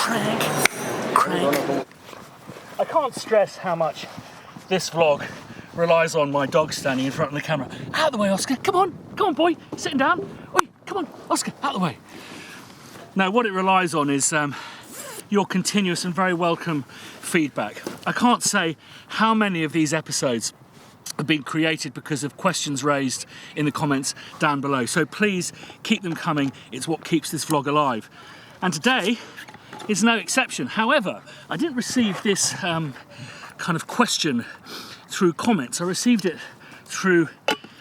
Crank. I can't stress how much this vlog relies on my dog standing in front of the camera. Out of the way, Oscar. Come on, boy. Sitting down. Oi, come on, Oscar, out of the way. Now, what it relies on is your continuous and very welcome feedback. I can't say how many of these episodes have been created because of questions raised in the comments down below. So please keep them coming. It's what keeps this vlog alive. And today is no exception. However, I didn't receive this kind of question through comments. I received it through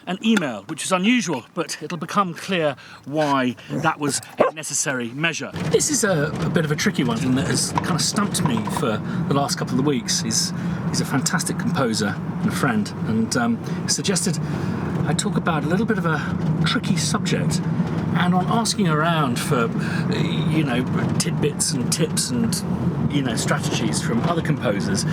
an email, which is unusual, but it'll become clear why that was a necessary measure. This is a bit of a tricky one, and that has kind of stumped me for the last couple of weeks. He's a fantastic composer and a friend, and suggested I talk about a little bit of a tricky subject. And on asking around for, tidbits and tips and, strategies from other composers,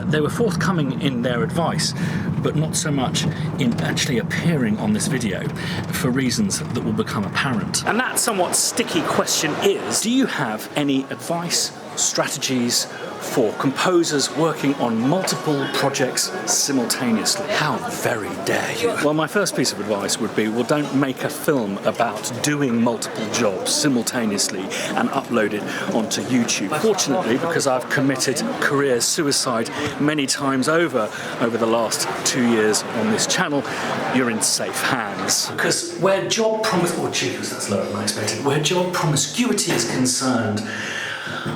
they were forthcoming in their advice, but not so much in actually appearing on this video for reasons that will become apparent. And that somewhat sticky question is, do you have any advice, strategies for composers working on multiple projects simultaneously? How very dare you? Well, my first piece of advice would be, well, don't make a film about doing multiple jobs simultaneously and upload it onto YouTube. Fortunately, because I've committed career suicide many times over the last 2 years on this channel, you're in safe hands. Because where job that's lower than I expected. Where job promiscuity is concerned,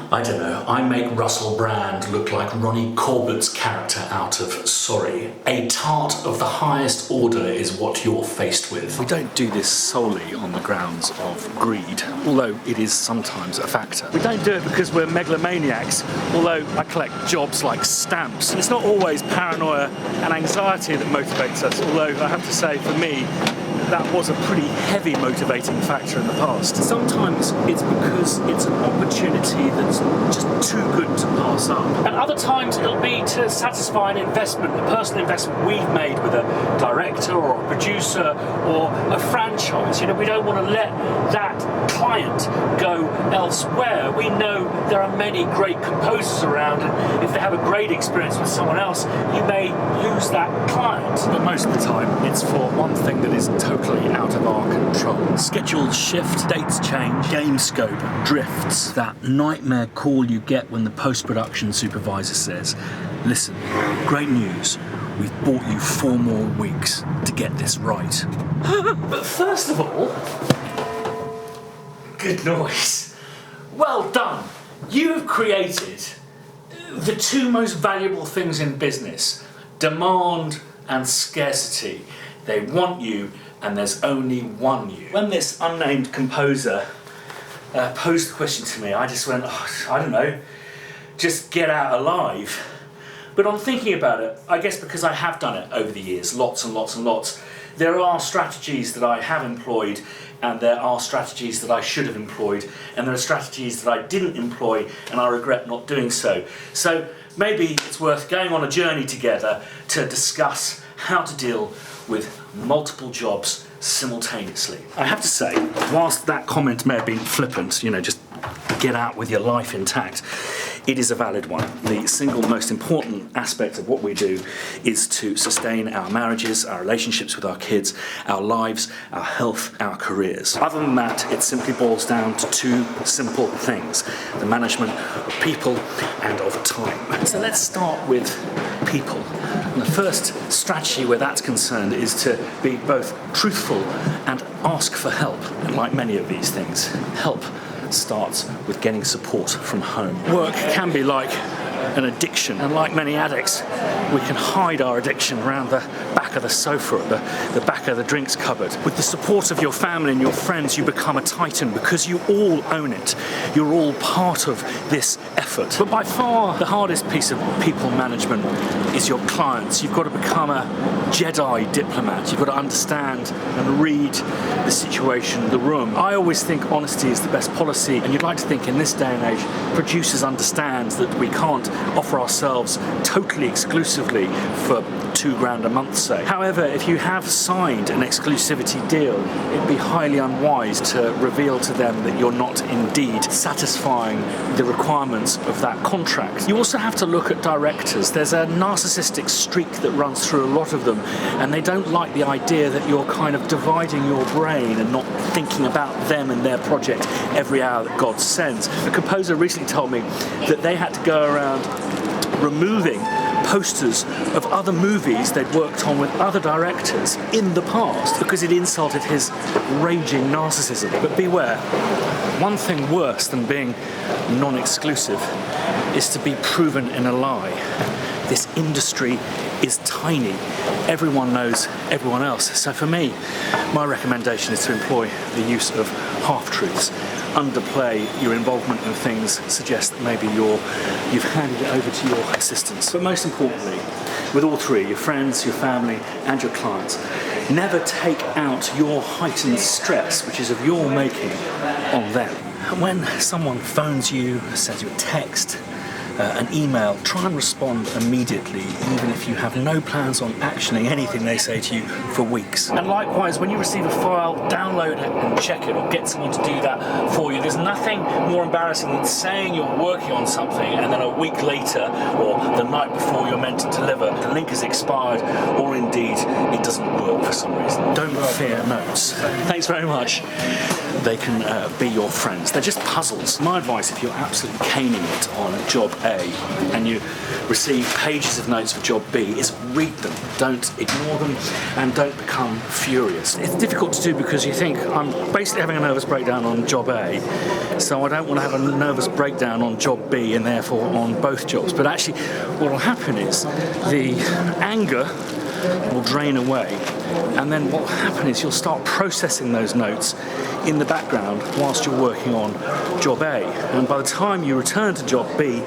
I don't know, I make Russell Brand look like Ronnie Corbett's character out of Sorry. A tart of the highest order is what you're faced with. We don't do this solely on the grounds of greed, although it is sometimes a factor. We don't do it because we're megalomaniacs, although I collect jobs like stamps. And it's not always paranoia and anxiety that motivates us, although I have to say, for me, that was a pretty heavy motivating factor in the past. Sometimes it's because it's an opportunity that's just too good to pass up. And other times it'll be to satisfy an investment, a personal investment we've made with a director or a producer or a franchise. We don't want to let that client go elsewhere. We know there are many great composers around, and if they have a great experience with someone else, you may lose that client. But most of the time, it's for one thing that is totally out of our control. Schedules shift, dates change, game scope drifts. That nightmare call you get when the post-production supervisor says, listen, great news, we've bought you 4 more weeks to get this right. But first of all, good noise. Well done. You have created the 2 most valuable things in business, demand and scarcity. They want you, and there's only one you. When this unnamed composer posed the question to me, I just went, I don't know, just get out alive. But on thinking about it, I guess because I have done it over the years, lots and lots and lots, there are strategies that I have employed, and there are strategies that I should have employed, and there are strategies that I didn't employ, and I regret not doing so. So maybe it's worth going on a journey together to discuss how to deal with multiple jobs simultaneously. I have to say, whilst that comment may have been flippant, just get out with your life intact, it is a valid one. The single most important aspect of what we do is to sustain our marriages, our relationships with our kids, our lives, our health, our careers. Other than that, it simply boils down to 2 simple things: the management of people and of time. So let's start with people. And the first strategy where that's concerned is to be both truthful and ask for help. And like many of these things, help starts with getting support from home. Work can be like an addiction, and like many addicts, we can hide our addiction around the back of the sofa or the back of the drinks cupboard. With the support of your family and your friends, you become a titan because you all own it. You're all part of this effort. But by far the hardest piece of people management is your clients. You've got to become a Jedi diplomat. You've got to understand and read the situation, the room. I always think honesty is the best policy, and you'd like to think in this day and age, producers understand that we can't offer ourselves totally exclusively for £2 a month, say. However, if you have signed an exclusivity deal, it'd be highly unwise to reveal to them that you're not indeed satisfying the requirements of that contract. You also have to look at directors. There's a narcissistic streak that runs through a lot of them, and they don't like the idea that you're kind of dividing your brain and not thinking about them and their project every hour that God sends. A composer recently told me that they had to go around removing posters of other movies they'd worked on with other directors in the past because it insulted his raging narcissism. But beware, one thing worse than being non-exclusive is to be proven in a lie. This industry is tiny. Everyone knows everyone else. So for me, my recommendation is to employ the use of half-truths. Underplay your involvement in things, suggest that maybe you've handed it over to your assistants. But most importantly, with all three, your friends, your family, and your clients, never take out your heightened stress, which is of your making, on them. When someone phones you, sends you a text, an email, try and respond immediately, even if you have no plans on actioning anything they say to you for weeks. And likewise, when you receive a file, download it and check it, or get someone to do that for you. There's nothing more embarrassing than saying you're working on something and then a week later, or the night before you're meant to deliver, the link has expired, or indeed it doesn't work for some reason. Don't fear notes. Thanks very much. They can be your friends. They're just puzzles. My advice, if you're absolutely caning it on job A and you receive pages of notes for job B, is read them. Don't ignore them and don't become furious. It's difficult to do because you think, I'm basically having a nervous breakdown on job A, so I don't want to have a nervous breakdown on job B and therefore on both jobs. But actually, what will happen is the anger will drain away, and then what will happen is you'll start processing those notes in the background whilst you're working on job A, and by the time you return to job B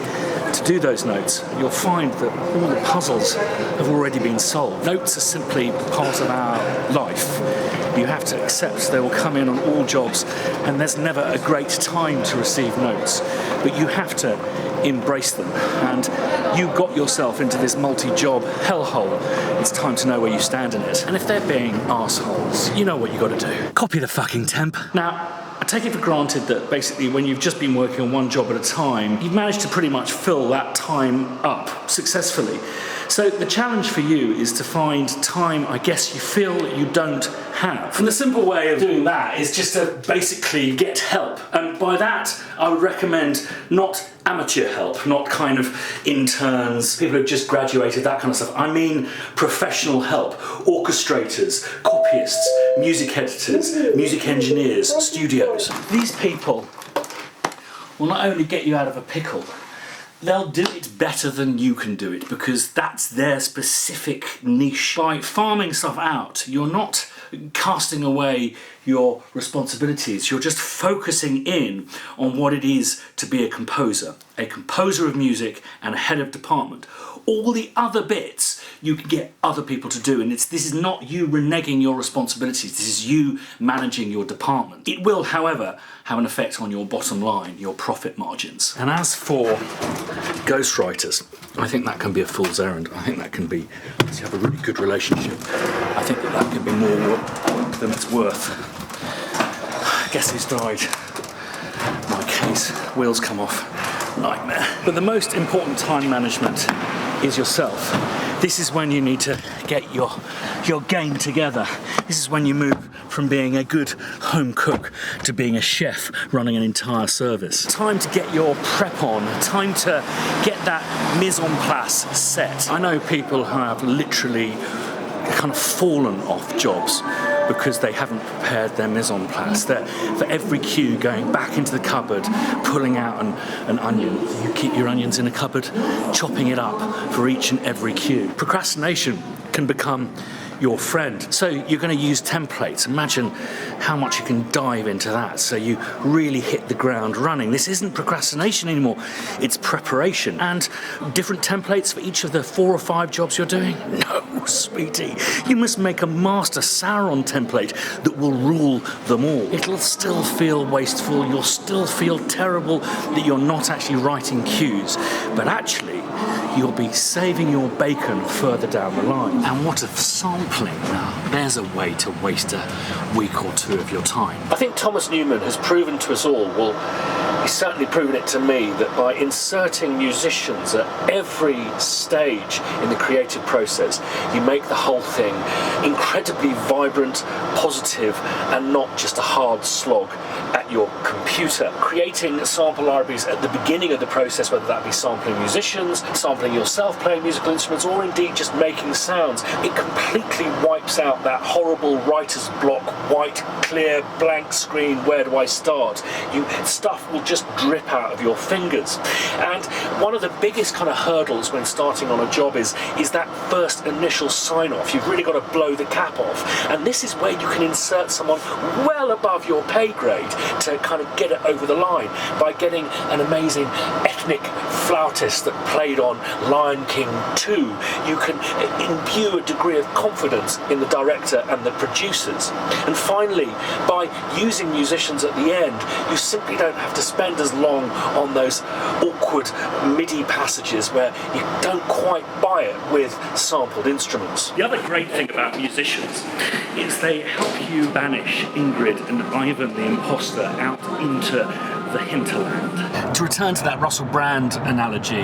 to do those notes, you'll find that all the puzzles have already been solved. Notes are simply part of our life. You have to accept they will come in on all jobs, and there's never a great time to receive notes, but you have to embrace them. And you got yourself into this multi-job hellhole. It's time to know where you stand in it. And if they're being arseholes, you know what you got to do. Copy the fucking temp. Now, I take it for granted that basically when you've just been working on one job at a time, you've managed to pretty much fill that time up successfully. So the challenge for you is to find time, I guess, you feel that you don't have. And the simple way of doing that is just to basically get help. And by that, I would recommend not amateur help, not kind of interns, people who've just graduated, that kind of stuff. I mean professional help, orchestrators, copyists, music editors, music engineers, studios. These people will not only get you out of a pickle, they'll do it better than you can do it because that's their specific niche. By farming stuff out, you're not casting away your responsibilities, you're just focusing in on what it is to be a composer of music and a head of department. All the other bits you can get other people to do, and this is not you reneging your responsibilities, this is you managing your department. It will, however, have an effect on your bottom line, your profit margins. And as for ghostwriters, I think that can be a fool's errand. I think that can be, once you have a really good relationship, I think that can be more work than it's worth. Guess who's died? My case, wheels come off, nightmare. But the most important time management is yourself. This is when you need to get your game together. This is when you move from being a good home cook to being a chef running an entire service. Time to get your prep on, time to get that mise en place set. I know people who have literally kind of fallen off jobs because they haven't prepared their mise en place. They're, for every cue, going back into the cupboard, pulling out an onion. You keep your onions in a cupboard, chopping it up for each and every cue. Procrastination can become your friend. So you're going to use templates. Imagine how much you can dive into that so you really hit the ground running. This isn't procrastination anymore, it's preparation. And different templates for each of the 4 or 5 jobs you're doing? No, sweetie. You must make a master Sauron template that will rule them all. It'll still feel wasteful, you'll still feel terrible that you're not actually writing cues, but actually you'll be saving your bacon further down the line. And what of sampling now? There's a way to waste a week or 2 of your time. I think Thomas Newman has proven to us all, well, he's certainly proven it to me, that by inserting musicians at every stage in the creative process, you make the whole thing incredibly vibrant, positive, and not just a hard slog at your computer. Creating sample libraries at the beginning of the process, whether that be sampling musicians, sampling yourself playing musical instruments, or indeed just making sounds, it completely wipes out that horrible writer's block, white, clear, blank screen, where do I start? Stuff will just drip out of your fingers. And one of the biggest kind of hurdles when starting on a job is that first initial sign-off. You've really got to blow the cap off. And this is where you can insert someone well above your pay grade to kind of get it over the line by getting an amazing ethnic flautist that played on Lion King 2. You can imbue a degree of confidence in the director and the producers. And finally, by using musicians at the end, you simply don't have to spend as long on those awkward MIDI passages where you don't quite buy it with sampled instruments. The other great thing about musicians is they help you banish Ingrid and Ivan the imposter out into the hinterland. To return to that Russell Brand analogy,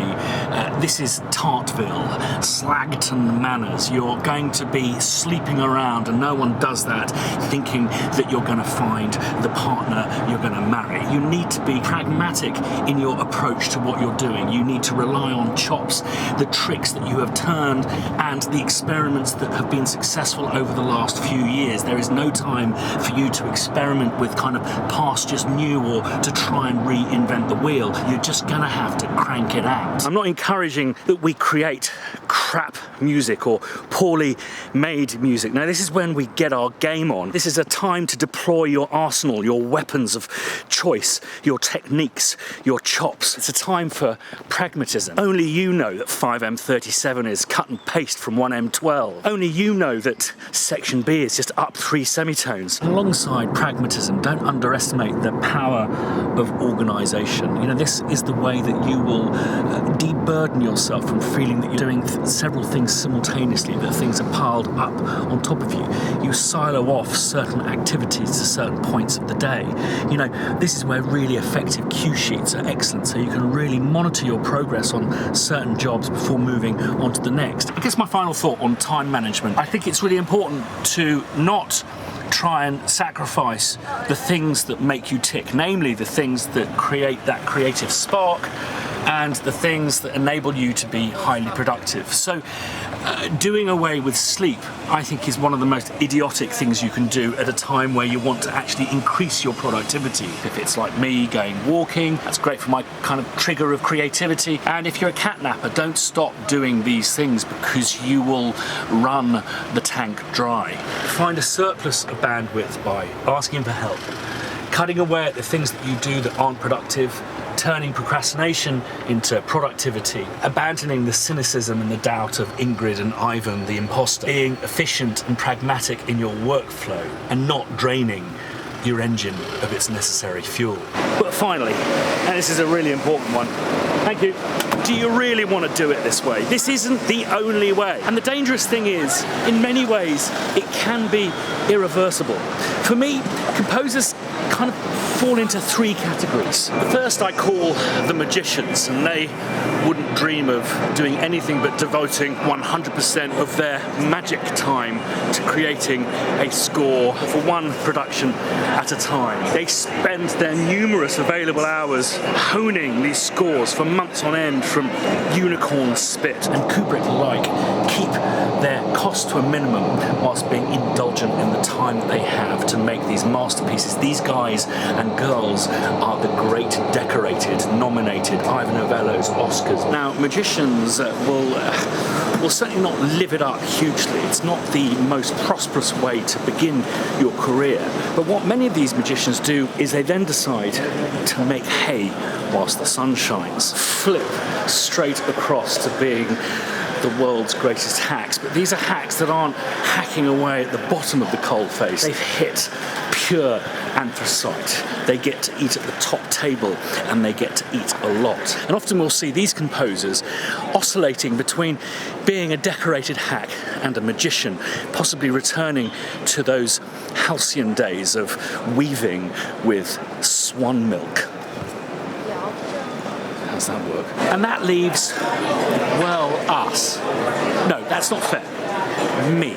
this is Tartville, Slagton Manors. You're going to be sleeping around, and no one does that thinking that you're going to find the partner you're going to marry. You need to be pragmatic in your approach to what you're doing. You need to rely on chops, the tricks that you have turned, and the experiments that have been successful over the last few years. There is no time for you to experiment with kind of pastures new or to try and reinvent the wheel. You're just gonna have to crank it out. I'm not encouraging that we create crap music or poorly made music. Now, this is when we get our game on. This is a time to deploy your arsenal, your weapons of choice, your techniques, your chops. It's a time for pragmatism. Only you know that 5M37 is cut and paste from 1M12. Only you know that section B is just up 3 semitones. Alongside pragmatism, don't underestimate the power of organisation. You know, this is the way that you will deburden yourself from feeling that you're doing several things simultaneously, that things are piled up on top of you. You silo off certain activities to certain points of the day. You know, this is where really effective cue sheets are excellent, so you can really monitor your progress on certain jobs before moving on to the next. I guess my final thought on time management, I think it's really important to not try and sacrifice the things that make you tick, namely the things that create that creative spark and the things that enable you to be highly productive. So doing away with sleep, I think, is one of the most idiotic things you can do at a time where you want to actually increase your productivity. If it's like me, going walking, that's great for my kind of trigger of creativity. And if you're a catnapper, don't stop doing these things because you will run the tank dry. Find a surplus of bandwidth by asking for help, cutting away at the things that you do that aren't productive, turning procrastination into productivity, abandoning the cynicism and the doubt of Ingrid and Ivan the imposter, being efficient and pragmatic in your workflow and not draining your engine of its necessary fuel. But finally, and this is a really important one, thank you. Do you really want to do it this way? This isn't the only way. And the dangerous thing is, in many ways, it can be irreversible. For me, composers kind of fall into 3 categories. The first I call the magicians, and they wouldn't dream of doing anything but devoting 100% of their magic time to creating a score for one production at a time. They spend their numerous available hours honing these scores for months on end, from Unicorn Spit and Kubrick-like, keep their cost to a minimum whilst being indulgent in the time that they have to make these masterpieces. These guys and girls are the great decorated, nominated Ivor Novellos, Oscars. Now, Now, magicians will certainly not live it up hugely. It's not the most prosperous way to begin your career. But what many of these magicians do is they then decide to make hay whilst the sun shines. Flip straight across to being the world's greatest hacks. But these are hacks that aren't hacking away at the bottom of the coalface. They've hit pure anthracite. They get to eat at the top table, and they get to eat a lot. And often we'll see these composers oscillating between being a decorated hack and a magician, possibly returning to those halcyon days of weaving with swan milk. How's that work? And that leaves, well, us. No, that's not fair. Me.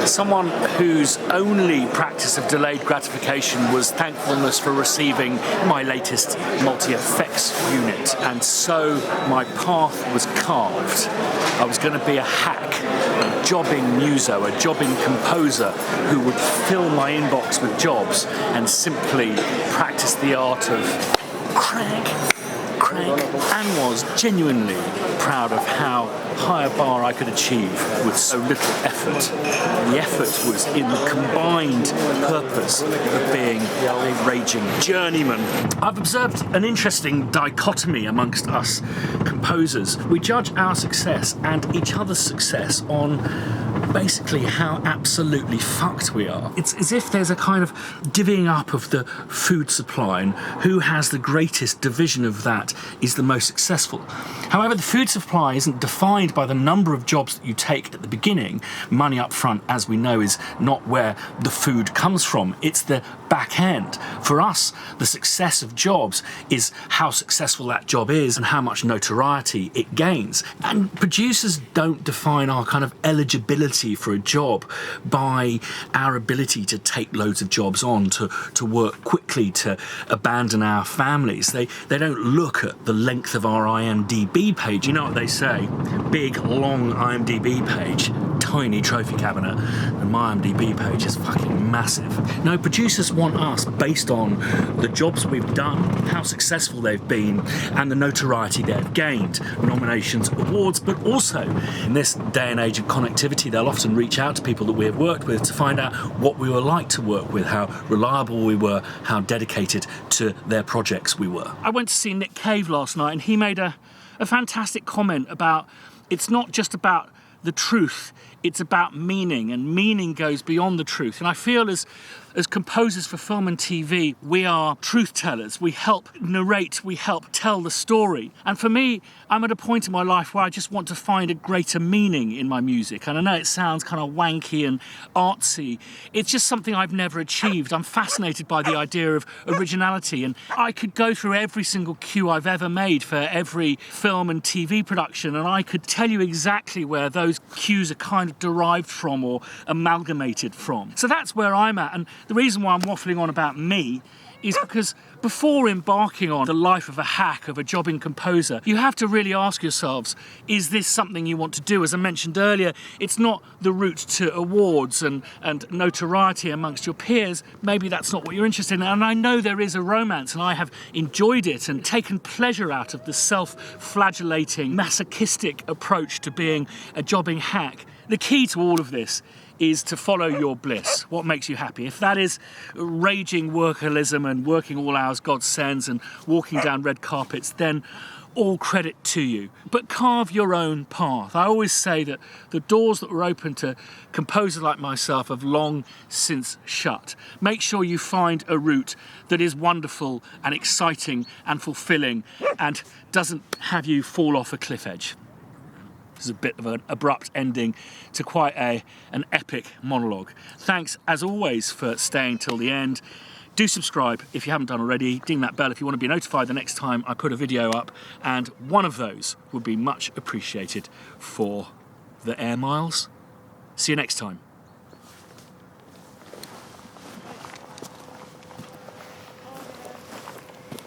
Someone whose only practice of delayed gratification was thankfulness for receiving my latest multi-effects unit. And so my path was carved. I was going to be a hack, a jobbing muso, a jobbing composer who would fill my inbox with jobs and simply practice the art of crank, and was genuinely proud of how high a bar I could achieve with so little effort. The effort was in the combined purpose of being a raging journeyman. I've observed an interesting dichotomy amongst us composers. We judge our success and each other's success on basically how absolutely fucked we are. It's as if there's a kind of divvying up of the food supply, and who has the greatest division of that is the most successful. However, the food supply isn't defined by the number of jobs that you take at the beginning. Money up front, as we know, is not where the food comes from. It's the back end. For us, the success of jobs is how successful that job is and how much notoriety it gains. And producers don't define our kind of eligibility for a job by our ability to take loads of jobs on, to work quickly, to abandon our families. They don't look at the length of our IMDb page. You know what they say? Big, long IMDb page, tiny trophy cabinet, and my IMDb page is fucking massive. No, producers want us based on the jobs we've done, how successful they've been, and the notoriety they've gained, nominations, awards, but also in this day and age of connectivity, they'll often reach out to people that we have worked with to find out what we were like to work with, how reliable we were, how dedicated to their projects we were. I went to see Nick Cave last night, and he made a fantastic comment about it's not just about the truth, it's about meaning, and meaning goes beyond the truth. And I feel as composers for film and TV, we are truth tellers. We help narrate, we help tell the story. And for me, I'm at a point in my life where I just want to find a greater meaning in my music. And I know it sounds kind of wanky and artsy. It's just something I've never achieved. I'm fascinated by the idea of originality. And I could go through every single cue I've ever made for every film and TV production, and I could tell you exactly where those cues are kind of derived from or amalgamated from. So that's where I'm at. And the reason why I'm waffling on about me is because before embarking on the life of a hack, of a jobbing composer, you have to really ask yourselves, is this something you want to do? As I mentioned earlier, it's not the route to awards and notoriety amongst your peers. Maybe that's not what you're interested in. And I know there is a romance, and I have enjoyed it and taken pleasure out of the self-flagellating, masochistic approach to being a jobbing hack. The key to all of this is to follow your bliss, what makes you happy. If that is raging workaholicism and working all hours God sends and walking down red carpets, then all credit to you. But carve your own path. I always say that the doors that were open to composers like myself have long since shut. Make sure you find a route that is wonderful and exciting and fulfilling and doesn't have you fall off a cliff edge. This is a bit of an abrupt ending to quite an epic monologue. Thanks, as always, for staying till the end. Do subscribe if you haven't done already. Ding that bell if you want to be notified the next time I put a video up. And one of those would be much appreciated for the air miles. See you next time.